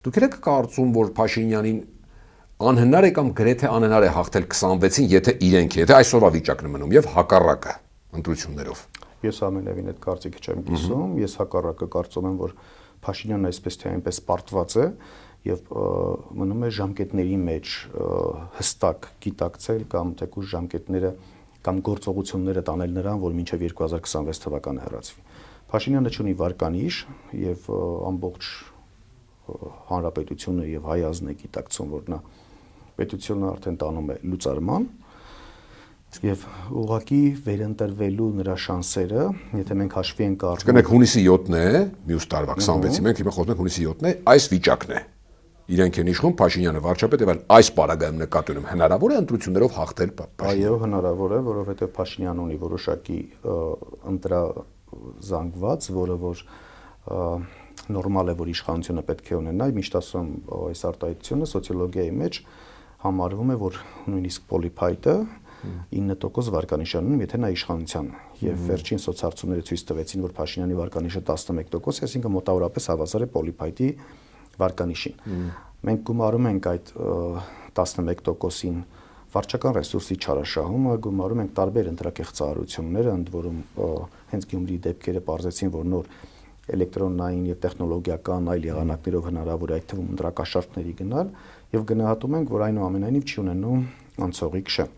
Դուք եք կարծում, որ Փաշինյանին անհնար է կամ գրեթե անհնար է հաղթել 26-ին, եթե իրենք, եթե այսօրվա վիճակն է մնում եւ հակառակը ընտրություններով։ Ես ամենևին այդ կարծիքը չեմ կիսում, ես հակառակը կարծում եմ, որ Փաշինյանն այսպես թե այնպես պարտված է եւ մնում է ժամկետների մեջ հստակ գիտակցել կամ թեկուզ ժամկետները կամ գործողությունները տանել նրան, որ մինչեւ 2026 թվականը հեռացվի։ Փաշինյանը ունի վարկանիշ եւ ամբողջ հանրապետությունը եւ հայ ազգն է գիտակցում, որ նա պետությունը արդեն տանում է լուծարման եւ ուղղակի վերընտրվելու նրա շանսերը, եթե մենք հաշվի ենք առնում։ Կներեք, հունիսի 7-ն է, մյուս տարվա 26-ի, մենք հիմա խոսում ենք հունիսի 7-ն է, այս վիճակն է։ Իրենք են իշխում, Փաշինյանը վարչապետ եւ այս պարագայում նկատի ունեմ, հնարավոր է ընտրություններով հաղթել Փաշինյանին։ Այո, հնարավոր է, որովհետեւ Փաշինյանն ունի որոշակի ընտրազանգված, որը որ նորմալ է, որ իշխանությունը պետք է ունենա, միշտ ասում այս արտահայտությունը սոցիոլոգիայի մեջ համարվում է, որ նույնիսկ պոլիփայտը 9% վարկանիշ է ունենում, եթե նա իշխանության եւ վերջին սոցհարցումները ցույց տվեցին, որ Փաշինյանի վարկանիշը 11%, այսինքն մոտավորապես հավասար է պոլիփայտի վարկանիշին։ Մենք գումարում ենք այդ 11%-ին վարչական ռեսուրսի չարաշահումը, գումարում ենք տարբեր ընտրակեղծարարությունները, ընդ որում հենց Գյումրիի դեպքերը պարզեցին, որ նոր էլեկտրոնային եւ տեխնոլոգիական այլ եղանակներով հնարավոր է այդ թվում ընտրակաշառքների գնալ եւ գնահատում ենք, որ այնուամենայնիվ չի ունենում անցողիկ շեմ։